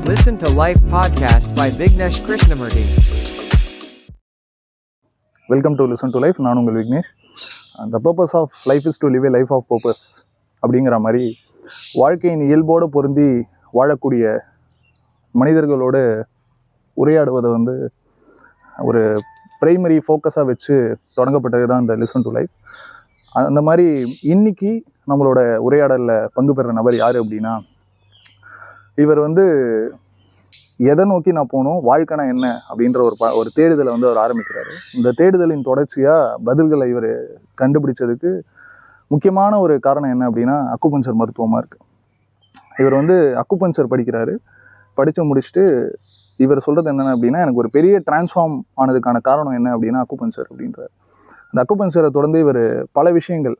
Listen to Life podcast by Vignesh Krishnamurthy. Welcome to listen to life. நான் உங்கள் Vignesh. The purpose of life is to live a life of purpose அப்படிங்கிற மாதிரி வாழ்க்கையின் இயல்போடு பொருந்தி வாழக்கூடிய மனிதர்களோடு உரையாடுவதை ஒரு பிரைமரி ஃபோக்கஸாக வச்சு தொடங்கப்பட்டது தான் இந்த லிசன் டு லைஃப். அந்த மாதிரி இன்னைக்கு நம்மளோட உரையாடலில் பங்கு பெறுற நபர் யார் அப்படின்னா, இவர் எதை நோக்கி நான் போகணும், வாழ்க்கைனா என்ன அப்படின்ற ஒரு தேடுதலை அவர் ஆரம்பிக்கிறாரு. இந்த தேடுதலின் தொடர்ச்சியாக பதில்களை இவர் கண்டுபிடிச்சதுக்கு முக்கியமான ஒரு காரணம் என்ன அப்படின்னா, அக்குபஞ்சர் மருத்துவமாக இருக்குது. இவர் அக்குபஞ்சர் படிக்கிறாரு. படித்து முடிச்சுட்டு இவர் சொல்கிறது என்னென்ன அப்படின்னா, எனக்கு ஒரு பெரிய டிரான்ஸ்ஃபார்ம் ஆனதுக்கான காரணம் என்ன அப்படின்னா அக்குபஞ்சர் அப்படின்றார். இந்த அக்குபஞ்சரை தொடர்ந்து இவர் பல விஷயங்கள்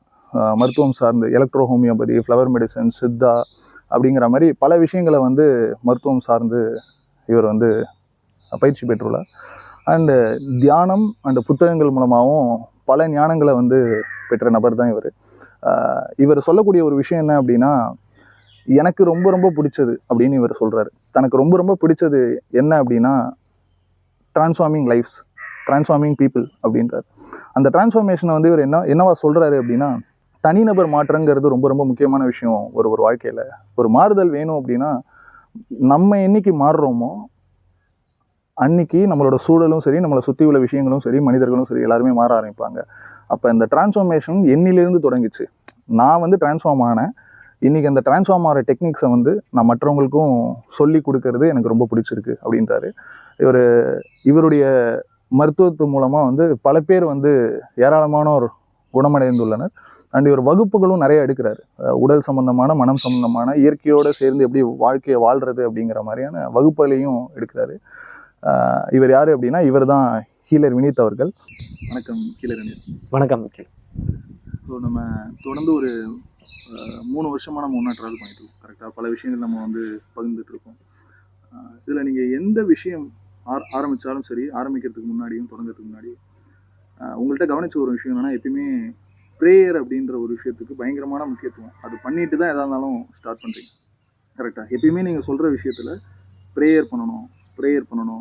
மருத்துவம் சார்ந்து, electro homeopathy, flower medicine, Siddha அப்படிங்கிற மாதிரி பல விஷயங்களை மருத்துவம் சார்ந்து இவர் பயிற்சி பெற்றுள்ளார். அண்டு தியானம் அண்டு புத்தகங்கள் மூலமாகவும் பல ஞானங்களை பெற்ற நபர் தான் இவர். இவர் சொல்லக்கூடிய ஒரு விஷயம் என்ன அப்படின்னா, எனக்கு ரொம்ப ரொம்ப பிடிச்சது அப்படின்னு இவர் சொல்கிறாரு. தனக்கு ரொம்ப ரொம்ப பிடிச்சது என்ன அப்படின்னா, டிரான்ஸ்ஃபார்மிங் லைஃப்ஸ், டிரான்ஸ்ஃபார்மிங் பீப்புள் அப்படின்றார். அந்த டிரான்ஸ்ஃபார்மேஷனை இவர் என்னவா சொல்கிறாரு அப்படின்னா, தனிநபர் மாற்றங்கிறது ரொம்ப ரொம்ப முக்கியமான விஷயம். ஒரு வாழ்க்கையில் ஒரு மாறுதல் வேணும் அப்படின்னா, நம்ம என்னைக்கு மாறுறோமோ அன்னைக்கு நம்மளோட சூழலும் சரி, நம்மளை சுற்றி உள்ள விஷயங்களும் சரி, மனிதர்களும் சரி, எல்லாருமே மாற ஆரம்பிப்பாங்க. அப்போ இந்த டிரான்ஸ்ஃபார்மேஷன் என்னிலிருந்து தொடங்கிச்சு. நான் டிரான்ஸ்ஃபார்ம் ஆனேன். இன்றைக்கி அந்த டிரான்ஸ்ஃபார்ம் ஆகிற டெக்னிக்ஸை நான் மற்றவங்களுக்கும் சொல்லி கொடுக்கறது எனக்கு ரொம்ப பிடிச்சிருக்கு அப்படின்றாரு. இவருடைய மருத்துவத்து மூலமாக பல பேர் ஏராளமானோர் குணமடைந்துள்ளனர். அண்ட் இவர் வகுப்புகளும் நிறைய எடுக்கிறாரு. உடல் சம்பந்தமான, மனம் சம்பந்தமான, இயற்கையோடு சேர்ந்து எப்படி வாழ்க்கையை வாழ்கிறது அப்படிங்கிற மாதிரியான வகுப்புகளையும் எடுக்கிறாரு. இவர் யார் அப்படின்னா, இவர் தான் ஹீலர் வினீத் அவர்கள். வணக்கம் ஹீலர் வினீத். வணக்கம். ஸோ நம்ம தொடர்ந்து ஒரு 3 வருஷமாக நம்ம ஒன்றா ட்ராவல் பண்ணிட்டு இருக்கோம். கரெக்டாக பல விஷயங்கள் நம்ம பகிர்ந்துட்டு இருக்கோம். இதில் நீங்கள் எந்த விஷயம் ஆரம்பித்தாலும் சரி, ஆரம்பிக்கிறதுக்கு முன்னாடியும் தொடங்கிறதுக்கு முன்னாடி உங்கள்கிட்ட கவனிச்ச ஒரு விஷயம் என்னென்னா, எப்பயுமே ப்ரேயர் அப்படின்ற ஒரு விஷயத்துக்கு பயங்கரமான முக்கியத்துவம். அது பண்ணிட்டு தான் எதாக இருந்தாலும் ஸ்டார்ட் பண்ணுறீங்க. கரெக்டாக எப்பயுமே நீங்கள் சொல்கிற விஷயத்தில் ப்ரேயர் பண்ணணும்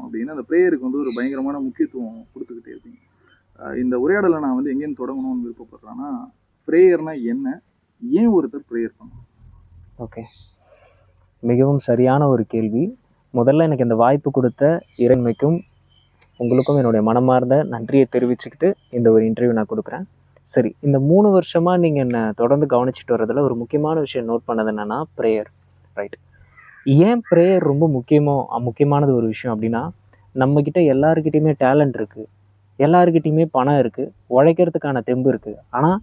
அப்படின்னு அந்த ப்ரேயருக்கு ஒரு பயங்கரமான முக்கியத்துவம் கொடுத்துக்கிட்டே இருப்பீங்க. இந்த உரையாடலை நான் எங்கேருந்து தொடங்கணும்னு விருப்பப்படுறேன்னா, ப்ரேயர்னால் என்ன, ஏன் ஒருத்தர் ப்ரேயர் பண்ணணும்? ஓகே, மிகவும் சரியான ஒரு கேள்வி. முதல்ல எனக்கு இந்த வாய்ப்பு கொடுத்த இறைமைக்கும் உங்களுக்கும் என்னுடைய மனமார்ந்த நன்றியை தெரிவிச்சுக்கிட்டு இந்த ஒரு இன்டர்வியூ நான் கொடுக்குறேன். சரி, இந்த 3 வருஷமாக நீங்கள் என்னை தொடர்ந்து கவனிச்சுட்டு வர்றதில் ஒரு முக்கியமான விஷயம் நோட் பண்ணது என்னென்னா, ப்ரேயர். ரைட். ஏன் ப்ரேயர் ரொம்ப முக்கியமானது ஒரு விஷயம் அப்படின்னா, நம்மக்கிட்ட எல்லாருக்கிட்டையுமே டேலண்ட் இருக்குது, எல்லாருக்கிட்டையுமே பணம் இருக்குது, உழைக்கிறதுக்கான தெம்பு இருக்குது. ஆனால்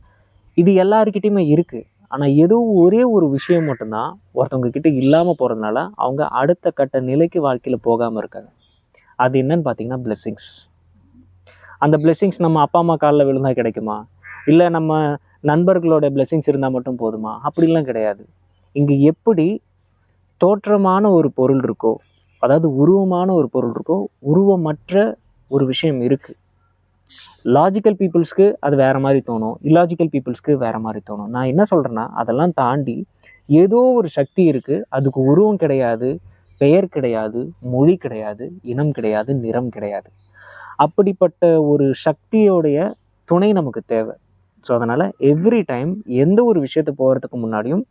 இது எல்லாருக்கிட்டையுமே இருக்குது. ஆனால் ஏதோ ஒரே ஒரு விஷயம் மட்டும்தான் ஒருத்தவங்க கிட்ட இல்லாமல் போகிறதுனால அவங்க அடுத்த கட்ட நிலைக்கு வாழ்க்கையில் போகாமல் இருக்காங்க. அது என்னன்னு பார்த்தீங்கன்னா பிளெஸ்ஸிங்ஸ். அந்த பிளெஸ்ஸிங்ஸ் நம்ம அப்பா அம்மா காலில் விழுந்தால் கிடைக்குமா, இல்லை நம்ம நண்பர்களோட பிளெஸ்ஸிங்ஸ் இருந்தால் மட்டும் போதுமா? அப்படிலாம் கிடையாது. இங்கே எப்படி தோற்றமான ஒரு பொருள் இருக்கோ, அதாவது உருவமான ஒரு பொருள் இருக்கோ, உருவமற்ற ஒரு விஷயம் இருக்குது. லாஜிக்கல் பீப்புள்ஸ்க்கு அது வேறு மாதிரி தோணும், இல்லாஜிக்கல் பீப்புள்ஸ்க்கு வேறு மாதிரி தோணும். நான் என்ன சொல்கிறேன்னா, அதெல்லாம் தாண்டி ஏதோ ஒரு சக்தி இருக்குது. அதுக்கு உருவம் கிடையாது, பெயர் கிடையாது, மொழி கிடையாது, இனம் கிடையாது, நிறம் கிடையாது. அப்படிப்பட்ட ஒரு சக்தியோடைய துணை நமக்கு தேவை. ஸோ அதனால் எவ்ரி டைம் எந்த ஒரு விஷயத்தை போகிறதுக்கு முன்னாடியும்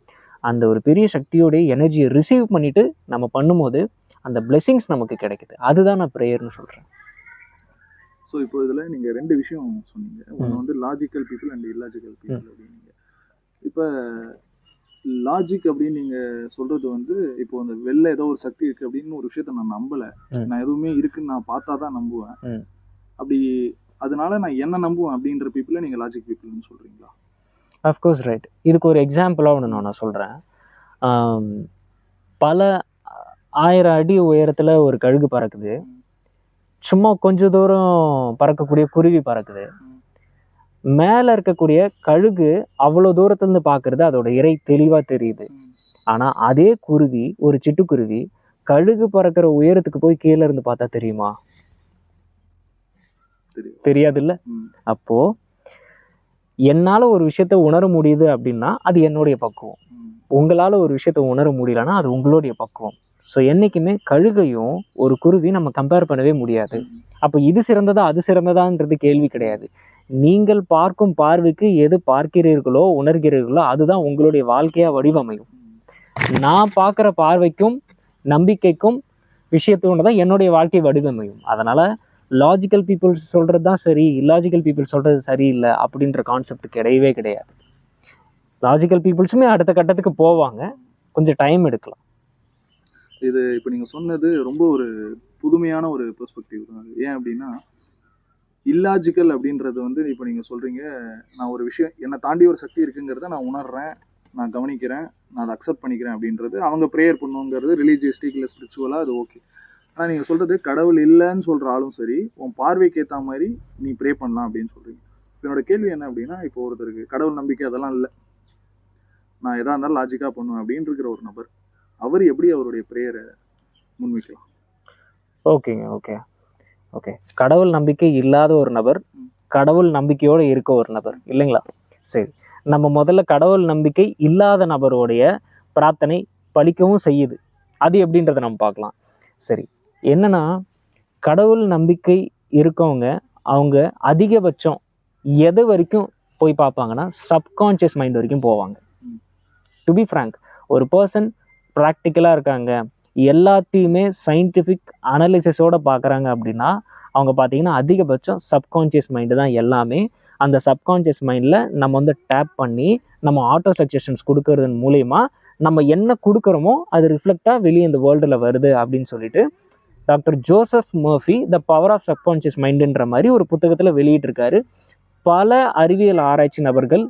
அந்த ஒரு பெரிய சக்தியோடைய எனர்ஜியை ரிசீவ் பண்ணிவிட்டு நம்ம பண்ணும்போது அந்த பிளெஸ்ஸிங்ஸ் நமக்கு கிடைக்குது. அதுதான் நான் ப்ரேயர்னு சொல்கிறேன். ஸோ இப்போ இதில் நீங்கள் 2 விஷயம் சொன்னீங்க. ஒன்று logical people and illogical people அப்படின்னீங்க. இப்போ லாஜிக் அப்படின்னு நீங்கள் சொல்கிறது இப்போ அந்த வெளில ஏதோ ஒரு சக்தி இருக்குது அப்படின்னு ஒரு விஷயத்த நான் நம்பலை. நான் எதுவுமே இருக்குன்னு நான் பார்த்தா தான் நம்புவேன். அப்படி அதனால நான் என்ன நம்புவேன் அப்படின்ற பீப்புளை நீங்கள் லாஜிக் பீப்புள்னு சொல்கிறீங்களா? Of course, right. இதுக்கு ஒரு எக்ஸாம்பிளாக ஒன்று நான் சொல்கிறேன். பல 1000 அடி உயரத்தில் ஒரு கழுகு பறக்குது. சும்மா கொஞ்சம் தூரம் பறக்கக்கூடிய குருவி பறக்குது. மேலே இருக்கக்கூடிய கழுகு அவ்வளோ தூரத்துலேருந்து பார்க்குறது அதோட இறை தெளிவாக தெரியுது. ஆனால் அதே குருவி, ஒரு சிட்டுக்குருவி, கழுகு பறக்கிற உயரத்துக்கு போய் கீழே இருந்து பார்த்தா தெரியுமா? தெரியாதுல்ல. அப்போது என்னால் ஒரு விஷயத்த உணர முடியுது அப்படின்னா அது என்னுடைய பக்குவம். உங்களால் ஒரு விஷயத்தை உணர முடியலன்னா அது உங்களுடைய பக்குவம். ஸோ என்றைக்குமே கழுகையும் ஒரு குருவி நம்ம கம்பேர் பண்ணவே முடியாது. அப்போ இது சிறந்ததா அது சிறந்ததான்றது கேள்வி கிடையாது. நீங்கள் பார்க்கும் பார்வைக்கு எது பார்க்கிறீர்களோ உணர்கிறீர்களோ அதுதான் உங்களுடைய வாழ்க்கையாக வடிவமையும். நான் பார்க்குற பார்வைக்கும் நம்பிக்கைக்கும் விஷயத்தோடு தான் என்னுடைய வாழ்க்கை வடிவமையும். அதனால் லாஜிக்கல் பீப்புள்ஸ் சொல்கிறது தான் சரி, இல்லாஜிக்கல் பீப்புள்ஸ் சொல்கிறது சரியில்லை அப்படின்ற கான்செப்ட் கிடையவே கிடையாது. லாஜிக்கல் பீப்புள்ஸுமே அடுத்த கட்டத்துக்கு போவாங்க, கொஞ்சம் டைம் எடுக்கலாம். இது இப்போ நீங்கள் சொன்னது ரொம்ப ஒரு புதுமையான ஒரு பெர்ஸ்பெக்டிவ் தான். ஏன் அப்படின்னா இல்லாஜிக்கல் அப்படின்றது வந்து இப்போ நீங்கள் சொல்கிறீங்க, நான் ஒரு விஷயம் என்னை தாண்டி ஒரு சக்தி இருக்குங்கிறத நான் உணர்றேன், நான் கவனிக்கிறேன், நான் அதை அக்செப்ட் பண்ணிக்கிறேன் அப்படின்றது. அவங்க ப்ரேயர் பண்ணுங்கிறது ரிலீஜியஸ்டிக் இல்லை ஸ்பிரிச்சுவலாக அது ஓகே. ஆனால் நீங்கள் சொல்கிறது கடவுள் இல்லைன்னு சொல்கிற ஆளும் சரி, உன் பார்வைக்கு ஏற்ற மாதிரி நீ ப்ரே பண்ணலாம் அப்படின்னு சொல்கிறீங்க. என்னோட கேள்வி என்ன அப்படின்னா, இப்போ ஒருத்தருக்கு கடவுள் நம்பிக்கை அதெல்லாம் இல்லை, நான் எதாக இருந்தாலும் லாஜிக்காக பண்ணுவேன் அப்படின்னு இருக்கிற ஒரு நபர், அவர் எப்படி அவருடைய ப்ரேயரை முன்வைக்கலாம்? ஓகேங்க, ஓகே ஓகே. கடவுள் நம்பிக்கை இல்லாத ஒரு நபர், கடவுள் நம்பிக்கையோடு இருக்க ஒரு நபர் இல்லைங்களா? சரி, நம்ம முதல்ல கடவுள் நம்பிக்கை இல்லாத நபருடைய பிரார்த்தனை பலிக்கவும் செய்யுது, அது எப்படின்றத நம்ம பார்க்கலாம். சரி, என்னன்னா கடவுள் நம்பிக்கை இருக்கவங்க அவங்க அதிகபட்சம் எது வரைக்கும் போய் பார்ப்பாங்கன்னா சப்கான்ஷியஸ் மைண்ட் வரைக்கும் போவாங்க. டு பி ஃப்ராங்க், ஒரு பர்சன் ப்ராக்டிக்கலாக இருக்காங்க, எல்லாத்தையுமே சயின்டிஃபிக் அனாலிசிஸோடு பார்க்குறாங்க அப்படின்னா அவங்க பார்த்தீங்கன்னா அதிகபட்சம் சப்கான்ஷியஸ் மைண்டு தான் எல்லாமே. அந்த சப்கான்ஷியஸ் மைண்டில் நம்ம வந்து டேப் பண்ணி நம்ம ஆட்டோ சஜஷன்ஸ் கொடுக்கறது மூலயமா நம்ம என்ன கொடுக்குறோமோ அது ரிஃப்ளெக்டாக வெளியே இந்த வேர்ல்டில் வருது அப்படின்னு சொல்லிட்டு doctor Joseph Murphy the power of subconscious மைண்டுன்ற மாதிரி ஒரு புத்தகத்தில் வெளியிட்டிருக்காரு. பல அறிவியல் ஆராய்ச்சி நபர்கள்,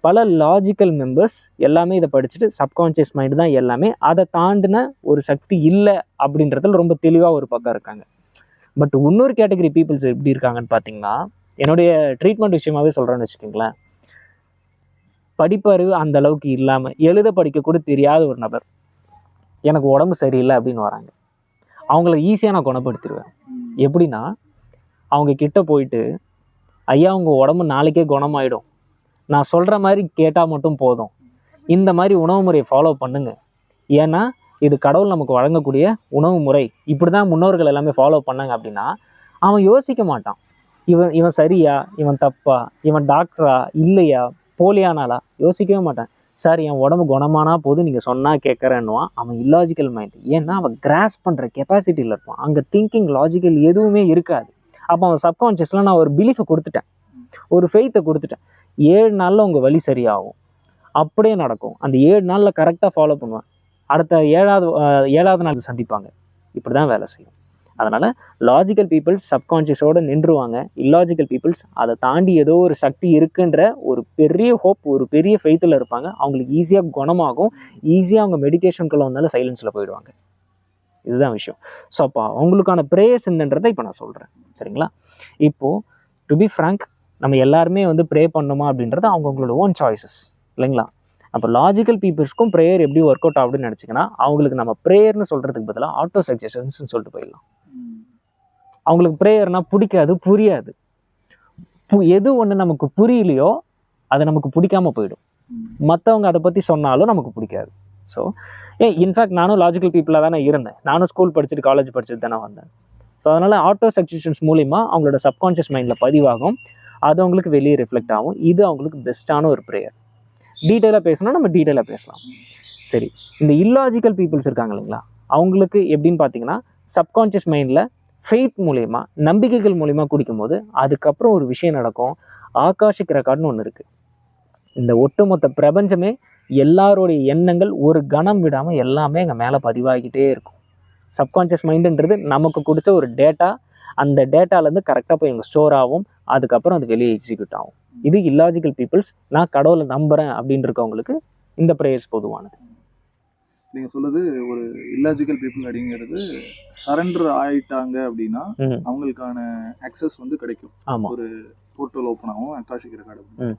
பல லாஜிக்கல் மெம்பர்ஸ் எல்லாமே இதை படிச்சுட்டு சப்கான்ஷியஸ் மைண்டு தான் எல்லாமே, அதை தாண்டின ஒரு சக்தி இல்லை அப்படின்றதுல ரொம்ப தெளிவாக ஒரு பக்கம் இருக்காங்க. பட் இன்னொரு கேட்டகரி பீப்புள்ஸ் எப்படி இருக்காங்கன்னு பார்த்தீங்கன்னா, என்னுடைய ட்ரீட்மெண்ட் விஷயமாகவே சொல்கிறேன்னு வச்சுக்கோங்களேன், படிப்பறிவு அந்த அளவுக்கு இல்லாமல் எழுத படிக்க கூட தெரியாத ஒரு நபர் எனக்கு உடம்பு சரியில்லை அப்படின்னு வராங்க. அவங்கள ஈஸியாக நான் குணப்படுத்திடுவேன். எப்படின்னா, அவங்க கிட்ட போயிட்டு, ஐயா உங்கள் உடம்பு நாளைக்கே குணமாயிடும், நான் சொல்கிற மாதிரி கேட்டால் மட்டும் போதும், இந்த மாதிரி உணவு முறையை ஃபாலோ பண்ணுங்க, ஏன்னா இது கடவுள் நமக்கு வழங்கக்கூடிய உணவு முறை, இப்படி தான் முன்னோர்கள் எல்லாமே ஃபாலோ பண்ணாங்க அப்படின்னா அவன் யோசிக்க மாட்டான். இவன் சரியா, இவன் தப்பா, இவன் டாக்டரா இல்லையா, போலியானாலா, யோசிக்கவே மாட்டான். சார் என் உடம்பு குணமானா போது நீங்கள் சொன்னால் கேட்குறேன்னுவான். அவன் இல்லாஜிக்கல் மைண்ட், ஏன்னா அவன் கிராஸ் பண்ணுற கெப்பாசிட்டியில் இருப்பான், அங்கே திங்கிங் லாஜிக்கல் எதுவுமே இருக்காது. அப்போ அவன் சப்கான்ஷியஸில் நான் ஒரு பிலீஃபை கொடுத்துட்டேன், ஒரு ஃபெய்த்தை கொடுத்துட்டேன், 7 நாளில் உங்கள் வலி சரியாகும், அப்படியே நடக்கும். அந்த 7 நாளில் கரெக்டாக ஃபாலோ பண்ணுவேன், அடுத்த 7வது நாள் சந்திப்பாங்க. இப்படி தான் வேலை செய்யும். அதனால் லாஜிக்கல் பீப்புள்ஸ் சப்கான்ஷியஸோடு நின்றுவாங்க, இல்லாஜிக்கல் பீப்புள்ஸ் அதை தாண்டி ஏதோ ஒரு சக்தி இருக்குன்ற ஒரு பெரிய ஹோப், ஒரு பெரிய ஃபெய்த்தில் இருப்பாங்க. அவங்களுக்கு ஈஸியாக குணமாகும், ஈஸியாக அவங்க மெடிடேஷனுக்குள்ளே வந்தாலும் சைலன்ஸில் போயிடுவாங்க. இதுதான் விஷயம். ஸோ அப்போ அவங்களுக்கான ப்ரேயர்ஸ் என்னன்றதை இப்போ நான் சொல்கிறேன், சரிங்களா? இப்போது டு பி ஃப்ராங்க், நம்ம எல்லாருமே வந்து ப்ரே பண்ணணுமா அப்படின்றது அவங்களோட ஓன் சாய்ஸஸ் இல்லைங்களா? அப்போ லாஜிக்கல் பீப்புள்ஸ்க்கும் ப்ரேயர் எப்படி ஒர்க் அவுட் ஆகுதுன்னு நினச்சிங்கன்னா, அவங்களுக்கு நம்ம ப்ரேயர்னு சொல்கிறதுக்கு பதிலாக ஆட்டோ சஜஷன்ஸ்னு சொல்லிட்டு போயிடலாம். அவங்களுக்கு ப்ரேயர்னால் பிடிக்காது, புரியாது. எது ஒன்று நமக்கு புரியலையோ அது நமக்கு பிடிக்காமல் போயிடும், மற்றவங்க அதை பற்றி சொன்னாலும் நமக்கு பிடிக்காது. ஸோ இன்ஃபேக்ட் நானும் லாஜிக்கல் பீப்புளாக தானே இருந்தேன், நானும் ஸ்கூல் படிச்சுட்டு காலேஜ் படிச்சுட்டு தானே வந்தேன். ஸோ அதனால் ஆட்டோ சஜஷன்ஸ் மூலிமா அவங்களோட சப்கான்ஷியஸ் மைண்டில் பதிவாகும், அது அவங்களுக்கு வெளியே ரிஃப்ளெக்ட் ஆகும். இது அவங்களுக்கு பெஸ்ட்டான ஒரு ப்ரேயர். டீட்டெயிலாக பேசணும்னா நம்ம டீட்டெயிலாக பேசலாம். சரி, இந்த இல்லாஜிக்கல் பீப்புள்ஸ் இருக்காங்க இல்லைங்களா, அவங்களுக்கு எப்படின்னு பார்த்தீங்கன்னா சப்கான்ஷியஸ் மைண்டில் ஃபெய்த் மூலயமா, நம்பிக்கைகள் மூலயமா குடிக்கும்போது அதுக்கப்புறம் ஒரு விஷயம் நடக்கும். ஆகாஷிக் ரெக்கார்டுன்னு ஒன்று இருக்குது. இந்த ஒட்டுமொத்த பிரபஞ்சமே எல்லாருடைய எண்ணங்கள் ஒரு கணம் விடாமல் எல்லாமே அங்கே மேலே பதிவாகிட்டே இருக்கும். சப்கான்ஷியஸ் மைண்டுன்றது நமக்கு கொடுத்த ஒரு டேட்டா, அந்த டேட்டாலேருந்து கரெக்டாக போய் இங்கே ஸ்டோர் ஆகும், அதுக்கப்புறம் அது வெளியே எக்ஸிக்யூட் ஆகும். இது இல்லாஜிக்கல் பீப்புள்ஸ். நான் கடவுளை நம்புகிறேன் அப்படின்னு இருக்கவங்களுக்கு இந்த ப்ரேயர்ஸ் பொதுவானது. நீங்கள் சொல்லுது ஒரு இல்லாஜிக்கல் பீப்புள் அப்படிங்கிறது சரண்டர் ஆயிட்டாங்க அப்படின்னா அவங்களுக்கான ஆக்சஸ் வந்து கிடைக்கும். ஆமாம், ஒரு போர்ட்டல் ஓப்பன் ஆகும், அக்காஷிக் ரெக்கார்டு.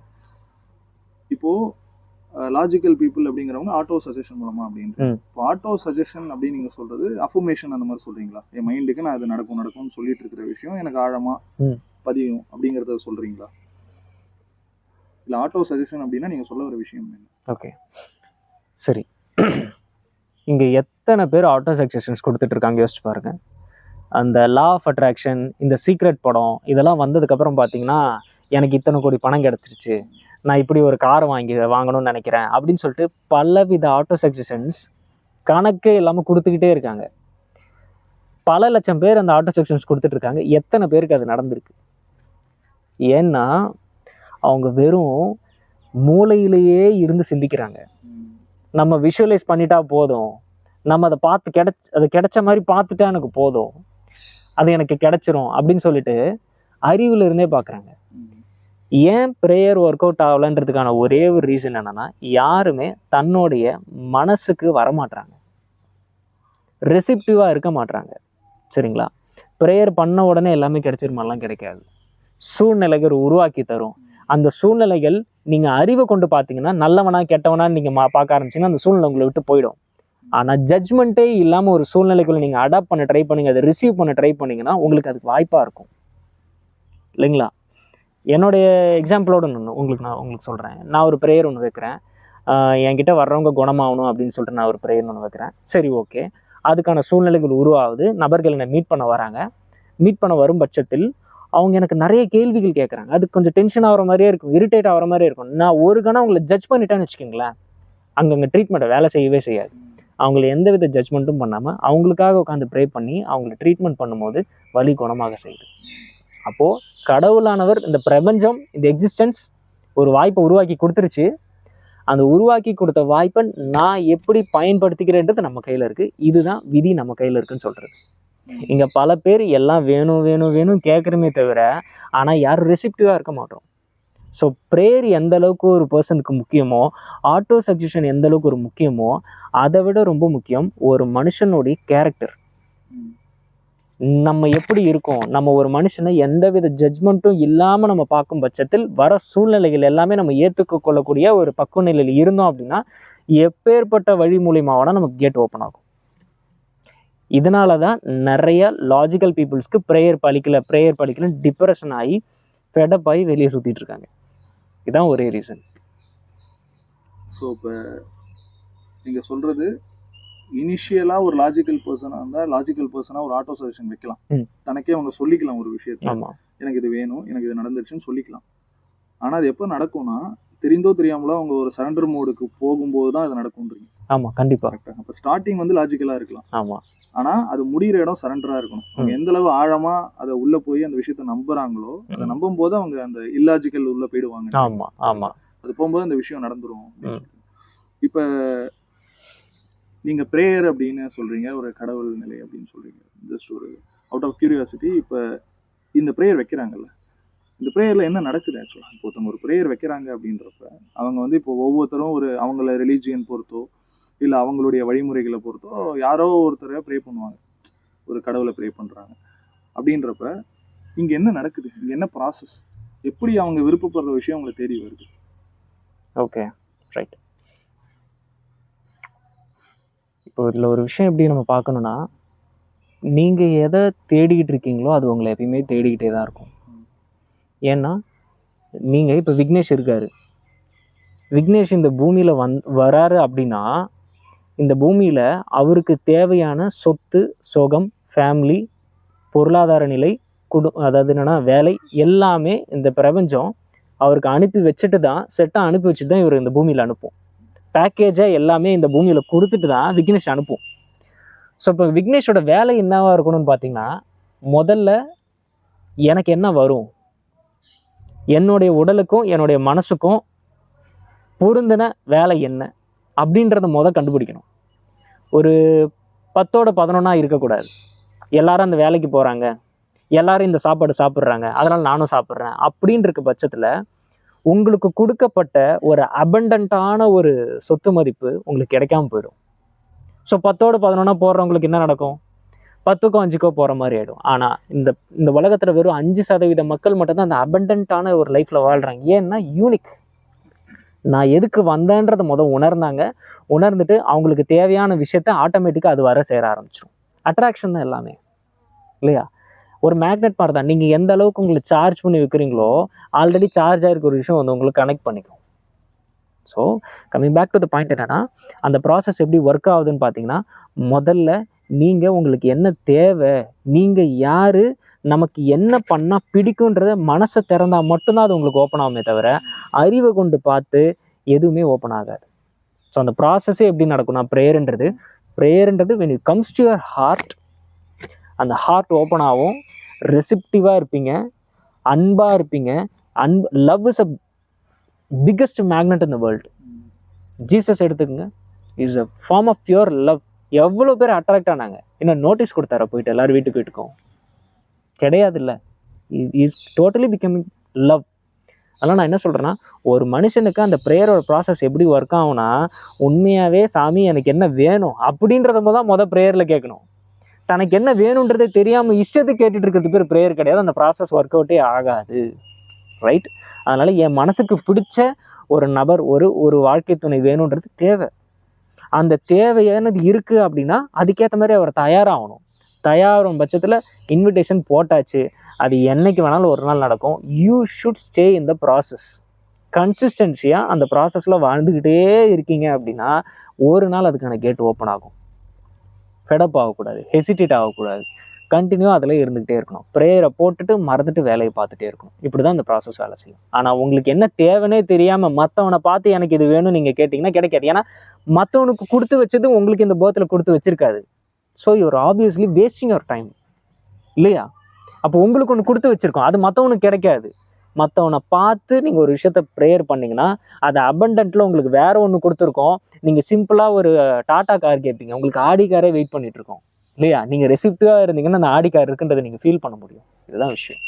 இப்போது லாஜிக்கல் பீப்புள் அப்படிங்கிறவங்க ஆட்டோ சஜஷன் மூலமா அப்படின்ட்டு. இப்போ ஆட்டோ சஜஷன் அப்படின்னு நீங்கள் சொல்கிறது அஃபர்மேஷன் அந்த மாதிரி சொல்கிறீங்களா? என் மைண்டுக்கு நான் அது நடக்கும்னு சொல்லிட்டு இருக்கிற விஷயம் எனக்கு ஆழமாக பதியும் அப்படிங்கிறத சொல்கிறீங்களா? இல்லை ஆட்டோ சஜஷன் அப்படின்னா நீங்கள் சொல்ல ஒரு விஷயம் என்ன? ஓகே, சரி, இங்கே எத்தனை பேர் ஆட்டோ சக்சஷன்ஸ் கொடுத்துட்டு இருக்காங்க யோசிச்சு பாருங்க. அந்த லா ஆஃப் அட்ராக்ஷன், இந்த சீக்ரெட் படம் இதெல்லாம் வந்ததுக்கப்புறம் பார்த்தீங்கன்னா, எனக்கு இத்தனை கோடி பணம் கிடச்சிருச்சு, நான் இப்படி ஒரு கார் வாங்கணும்னு நினைக்கிறேன் அப்படின்னு சொல்லிட்டு பலவித ஆட்டோ சக்சஷன்ஸ் கணக்கே இல்லாமல் கொடுத்துக்கிட்டே இருக்காங்க. பல லட்சம் பேர் அந்த ஆட்டோ சக்சஷன்ஸ் கொடுத்துட்டு இருக்காங்க. எத்தனை பேருக்கு அது நடந்திருக்கு? ஏன்னா அவங்க வெறும் மூளையிலேயே இருந்து சிந்திக்கிறாங்க. நம்ம விஷுவலைஸ் பண்ணிட்டா போதும், நம்ம அதை பார்த்து அது கிடைச்ச மாதிரி பார்த்துட்டா எனக்கு போதும், அது எனக்கு கிடைச்சிரும் அப்படின்னு சொல்லிட்டு அறிவுல இருந்தே பார்க்குறாங்க. ஏன் ப்ரேயர் ஒர்க் அவுட் ஆகலன்றதுக்கான ஒரே ஒரு ரீசன் என்னன்னா, யாருமே தன்னுடைய மனசுக்கு வரமாட்டாங்க, ரெசிப்டிவாக இருக்க மாட்டாங்க. சரிங்களா? ப்ரேயர் பண்ண உடனே எல்லாமே கிடைச்சிருமாலாம் கிடைக்காது. சூழ்நிலைகள் உருவாக்கி தரும். அந்த சூழ்நிலைகள் நீங்கள் அறிவை கொண்டு பார்த்தீங்கன்னா, நல்லவனா கெட்டவனான்னு நீங்கள் பார்க்க ஆரம்பிச்சிங்கன்னா அந்த சூழ்நிலை உங்களை விட்டு போயிடும். ஆனால் ஜட்ஜ்மெண்ட்டே இல்லாமல் ஒரு சூழ்நிலைக்குள்ள நீங்கள் அடாப்ட் பண்ண ட்ரை பண்ணுங்க, அதை ரிசீவ் பண்ண ட்ரை பண்ணிங்கன்னா உங்களுக்கு அதுக்கு வாய்ப்பாக இருக்கும். இல்லைங்களா? என்னுடைய எக்ஸாம்பிளோட நான் உங்களுக்கு சொல்கிறேன். நான் ஒரு ப்ரேயர் ஒன்று வைக்கிறேன். என்கிட்ட வர்றவங்க குணமாகணும் அப்படின்னு சொல்லிட்டு நான் ஒரு ப்ரேயர் ஒன்று வைக்கிறேன். சரி, ஓகே. அதுக்கான சூழ்நிலைகள் உருவாகுது. நபர்கள் என்னை மீட் பண்ண வராங்க. மீட் பண்ண வரும் பட்சத்தில் அவங்க எனக்கு நிறைய கேள்விகள் கேட்குறாங்க. அது கொஞ்சம் டென்ஷன் ஆகிற மாதிரியே இருக்கும், இரிட்டேட் ஆகிற மாதிரியே இருக்கும். நான் ஒரு கணம் அவங்கள ஜட்ஜ் பண்ணிட்டேன்னு வச்சுக்கோங்களேன், அங்கங்கே ட்ரீட்மெண்ட்டை வேலை செய்யவே செய்யாது. அவங்கள எந்த வித ஜட்ஜ்மெண்ட்டும் பண்ணாமல் அவங்களுக்காக உட்காந்து ப்ரே பண்ணி அவங்கள ட்ரீட்மெண்ட் பண்ணும்போது வலி குணமாக செய்யுது. அப்போது கடவுளானவர், இந்த பிரபஞ்சம், இந்த எக்ஸிஸ்டன்ஸ் ஒரு வாய்ப்பை உருவாக்கி கொடுத்துருச்சு. அந்த உருவாக்கி கொடுத்த வாய்ப்பை நான் எப்படி பயன்படுத்திக்கிறேன்றது நம்ம கையில் இருக்குது. இதுதான் விதி நம்ம கையில் இருக்குன்னு சொல்கிறது. இங்கே பல பேர் எல்லாம் வேணும் வேணும் வேணும் கேட்குறமே தவிர ஆனால் யாரும் ரெசிப்டிவாக இருக்க மாட்டோம். ஸோ ப்ரேயர் எந்த அளவுக்கு ஒரு பர்சனுக்கு முக்கியமோ, ஆட்டோ சஜஷன் எந்த அளவுக்கு ஒரு முக்கியமோ, அதை விட ரொம்ப முக்கியம் ஒரு மனுஷனுடைய கேரக்டர். நம்ம எப்படி இருக்கோம், நம்ம ஒரு மனுஷனை எந்த வித ஜட்ஜ்மெண்ட்டும் இல்லாமல் நம்ம பார்க்கும் பட்சத்தில் வர சூழ்நிலைகள் எல்லாமே நம்ம ஏற்றுக்க கொள்ளக்கூடிய ஒரு பக்குவ நிலையில் இருந்தோம் அப்படின்னா எப்பேற்பட்ட வழி மூலியமாவோட நமக்கு கேட் ஓப்பன் ஆகும். இதனால தான் நிறைய லாஜிக்கல் பீப்புள்ஸ்க்கு ப்ரேயர் பழிக்கல டிப்ரெஷன் ஆகி ஃபெடப் ஆகி வெளியே சுற்றிட்டு இருக்காங்க. இதுதான் ஒரே ரீசன். ஸோ இப்போ நீங்கள் சொல்கிறது, இனிஷியலாக ஒரு லாஜிக்கல் பர்சனாக இருந்தால் லாஜிக்கல் பர்சனாக ஒரு ஆட்டோ சஜஷன் வைக்கலாம். தனக்கே அவங்க சொல்லிக்கலாம் ஒரு விஷயத்தை, எனக்கு இது வேணும், எனக்கு இது நடந்துருச்சுன்னு சொல்லிக்கலாம். ஆனால் அது எப்போ நடக்கும்னா, தெரிந்தோ தெரியாமலோ அவங்க ஒரு சரண்டர் மோடுக்கு போகும்போது தான் அது நடக்கும்ன்றீங்க. ஆமாம், கண்டிப்பாக. அப்போ ஸ்டார்டிங் வந்து லாஜிக்கலாக இருக்கலாம். ஆமாம். ஆனால் அது முடிகிற இடம் சரண்டராக இருக்கணும். அவங்க எந்த அளவு ஆழமாக அதை உள்ளே போய் அந்த விஷயத்தை நம்புறாங்களோ, அதை நம்பும் போது அவங்க அந்த இல்லாஜிக்கல் உள்ளே போயிடுவாங்க. ஆமாம் ஆமாம். அது போகும்போது அந்த விஷயம் நடந்துரும். இப்போ நீங்கள் ப்ரேயர் அப்படின்னு சொல்கிறீங்க, ஒரு கடவுள் நிலை அப்படின்னு சொல்கிறீங்க. ஜஸ்ட் ஒரு அவுட் ஆஃப் கியூரியாசிட்டி, இப்போ இந்த ப்ரேயர் வைக்கிறாங்கல்ல, இந்த ப்ரேயரில் என்ன நடக்குது ஆக்சுவலாக? இப்போ ஒருத்தவங்க ஒரு ப்ரேயர் வைக்கிறாங்க அப்படின்றப்ப அவங்க வந்து இப்போ ஒவ்வொருத்தரும் ஒரு அவங்கள ரிலீஜியன் பொறுத்தோ இல்லை அவங்களுடைய வழிமுறைகளை பொறுத்தோ யாரோ ஒருத்தரை ப்ரே பண்ணுவாங்க, ஒரு கடவுளை ப்ரே பண்ணுறாங்க. அப்படின்றப்ப இங்கே என்ன நடக்குது, இங்கே என்ன ப்ராசஸ், எப்படி அவங்க விருப்பப்படுற விஷயம் அவங்களை தேடி வருது? Okay, right. இப்போ இதில் ஒரு விஷயம் எப்படி நம்ம பார்க்கணுன்னா, நீங்கள் எதை தேடிக்கிட்டு இருக்கீங்களோ அது உங்களை எப்பயுமே தேடிக்கிட்டே தான் இருக்கும். ஏன்னா நீங்கள் இப்போ விக்னேஷ் இருக்கார், விக்னேஷ் இந்த பூமியில் வராரு அப்படின்னா இந்த பூமியில் அவருக்கு தேவையான சொத்து, சுகம், ஃபேமிலி, பொருளாதார நிலை, அதாவது என்னென்னா வேலை, எல்லாமே இந்த பிரபஞ்சம் அவருக்கு அனுப்பி வச்சுட்டு தான், செட்டாக அனுப்பி வச்சுட்டு தான் இவர் இந்த பூமியில் அனுப்பும். பேக்கேஜாக எல்லாமே இந்த பூமியில் கொடுத்துட்டு தான் விக்னேஷ் அனுப்பும். ஸோ இப்போ விக்னேஷோட வேலை என்னவாக இருக்கணும்னு பார்த்தீங்கன்னா, முதல்ல எனக்கு என்ன வரும், என்னுடைய உடலுக்கும் என்னுடைய மனசுக்கும் பொருந்தின வேலை என்ன அப்படின்றத கண்டுபிடிக்கணும். ஒரு 10ஓட 11 இருக்கக்கூடாது. எல்லாரும் அந்த வேலைக்கு போகிறாங்க, எல்லாரும் இந்த சாப்பாடு சாப்பிட்றாங்க, அதனால் நானும் சாப்பிட்றேன் அப்படின்னு இருக்க பட்சத்தில் உங்களுக்கு கொடுக்கப்பட்ட ஒரு அபண்டன்ட்டான ஒரு சொத்து மதிப்பு உங்களுக்கு கிடைக்காம போயிடும். ஸோ 10ஓட 11 போடுறவங்களுக்கு என்ன நடக்கும்? 10க்கோ 5க்கோ போகிற மாதிரி ஆகிடும். ஆனால் இந்த உலகத்தில் வெறும் 5% மக்கள் மட்டும்தான் அந்த அபண்டன்ட்டான ஒரு லைஃப்பில் வாழ்கிறாங்க. ஏன்னா யூனிக். நான் எதுக்கு வந்தேன்றதை உணர்ந்தாங்க. உணர்ந்துட்டு அவங்களுக்கு தேவையான விஷயத்த ஆட்டோமேட்டிக்காக அது வர சேர ஆரம்பிச்சிடும். அட்ராக்ஷன் தான் எல்லாமே, இல்லையா? ஒரு மேக்னெட் மாதிரி தான். நீங்கள் எந்த அளவுக்கு உங்களுக்கு சார்ஜ் பண்ணி வைக்கிறீங்களோ, ஆல்ரெடி சார்ஜ் ஆகிருக்க ஒரு விஷயம் உங்களுக்கு கனெக்ட் பண்ணிக்கும். So coming back to the point என்னென்னா, அந்த ப்ராசஸ் எப்படி ஒர்க் ஆகுதுன்னு பார்த்தீங்கன்னா, முதல்ல நீங்கள் உங்களுக்கு என்ன தேவை, நீங்கள் யார், நமக்கு என்ன பண்ணால் பிடிக்குன்றத மனசை திறந்தால் மட்டும்தான் அது உங்களுக்கு ஓப்பன் ஆகுமே தவிர, அறிவை கொண்டு பார்த்து எதுவுமே ஓப்பன் ஆகாது. ஸோ அந்த ப்ராசஸே எப்படி நடக்கும்னா, ப்ரேயர்ன்றது when it comes to your heart, அந்த ஹார்ட் ஓப்பன் ஆகும், ரெசிப்டிவாக இருப்பீங்க, அன்பாக இருப்பீங்க. Love is a biggest magnet in the world. Jesus எடுத்துக்கோங்க, is a form of pure love. எவ்வளோ பேர் அட்ராக்ட் ஆனாங்க, இன்னும் நோட்டீஸ் கொடுத்தாரா போயிட்டு எல்லோரும் வீட்டுக்கு வீட்டுக்கும்? கிடையாது. இல்லை, இஸ் டோட்டலி பிகமிங் லவ். அதனால் நான் என்ன சொல்கிறேன்னா, ஒரு மனுஷனுக்கு அந்த ப்ரேயரோட ப்ராசஸ் எப்படி ஒர்க் ஆகும்னா, உண்மையாகவே சாமி எனக்கு என்ன வேணும் அப்படின்றத தான் ப்ரேயரில் கேட்கணும். தனக்கு என்ன வேணுன்றதே தெரியாமல் இஷ்டத்துக்கு கேட்டுட்டு இருக்கிறது பேர் ப்ரேயர் கிடையாது. அந்த ப்ராசஸ் ஒர்க் அவுட்டே ஆகாது. ரைட்? அதனால் என் மனசுக்கு பிடிச்ச ஒரு நபர், ஒரு வாழ்க்கை துணை வேணுன்றது தேவை. அந்த தேவையானது இருக்குது அப்படின்னா அதுக்கேற்ற மாதிரி அவர் தயாராகணும். தயாராகும் பட்சத்தில் இன்விடேஷன் போட்டாச்சு, அது என்றைக்கு வேணாலும் ஒரு நாள் நடக்கும். You should stay in the process. கன்சிஸ்டன்சியாக அந்த ப்ராசஸில் வாழ்ந்துக்கிட்டே இருக்கீங்க அப்படின்னா ஒரு நாள் அதுக்கான கேட் ஓப்பன் ஆகும். ஃபெடப் ஆகக்கூடாது, ஹெசிடேட் ஆகக்கூடாது, கண்டினியூவாக அதில் இருந்துகிட்டே இருக்கணும். ப்ரேயரை போட்டுட்டு மறந்துட்டு வேலையை பார்த்துட்டே இருக்கணும். இப்படி தான் இந்த ப்ராசஸ் வேலை செய்யும். ஆனால் உங்களுக்கு என்ன தேவைன்னே தெரியாமல் மற்றவனை பார்த்து எனக்கு இது வேணும்னு நீங்கள் கேட்டிங்கன்னா கிடைக்காது. ஏன்னா மற்றவனுக்கு கொடுத்து வச்சது உங்களுக்கு இந்த பேர்த்தில் கொடுத்து வச்சிருக்காது. So you are obviously wasting your time, இல்லையா? அப்போ உங்களுக்கு ஒன்று கொடுத்து வச்சுருக்கோம், அது மற்றவனுக்கு கிடைக்காது. மற்றவனை பார்த்து நீங்கள் ஒரு விஷயத்த ப்ரேயர் பண்ணிங்கன்னா அது அபண்டன்ட்டில் உங்களுக்கு வேறு ஒன்று கொடுத்துருக்கோம். நீங்கள் சிம்பிளாக ஒரு டாட்டா கார் கேட்பீங்க, உங்களுக்கு ஆடி காரே வெயிட் பண்ணிகிட்ருக்கோம், இல்லையா? நீங்கள் ரெசிப்டிவாக இருந்தீங்கன்னா அந்த ஆடி கார் இருக்குன்றதை நீங்கள் ஃபீல் பண்ண முடியும். இதுதான் விஷயம்.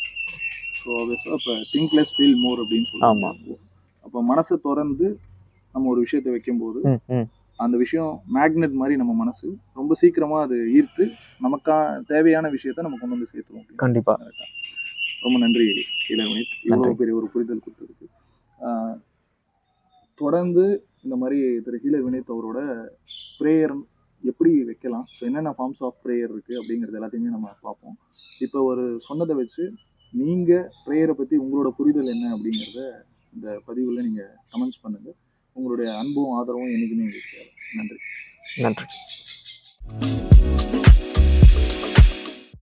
ஸோ அப்போ திங்க் லெஸ் ஃபீல் மோர் அப்படின்னு சொல்லி. ஆமாம். அப்போ மனசை திறந்து நம்ம ஒரு விஷயத்தை வைக்கும்போது அந்த விஷயம் மேக்னெட் மாதிரி நம்ம மனசு ரொம்ப சீக்கிரமாக அது ஈர்த்து நமக்கான தேவையான விஷயத்த நம்ம கொண்டு வந்து சேர்த்துருவோம். கண்டிப்பாக. ரொம்ப நன்றி இளவினித், இவ்வளோ பெரிய ஒரு புரிதல் கொடுத்ததுக்கு. தொடர்ந்து இந்த மாதிரி திரு இளவினித் அவரோட ப்ரேயர் எப்படி வைக்கலாம், ஸோ என்னென்ன ஃபார்ம்ஸ் ஆஃப் ப்ரேயர் இருக்குது அப்படிங்கிறது எல்லாத்தையுமே நம்ம பார்ப்போம். இப்போ ஒரு சொன்னதை வச்சு நீங்கள் ப்ரேயரை பற்றி உங்களோட புரிதல் என்ன அப்படிங்கிறத இந்த பதிவில் நீங்கள் கமெண்ட்ஸ் பண்ணுங்கள். உங்களுடைய அன்பும் ஆதரவும் என்றைக்குமே எங்களுக்கு தேவை. நன்றி. நன்றி.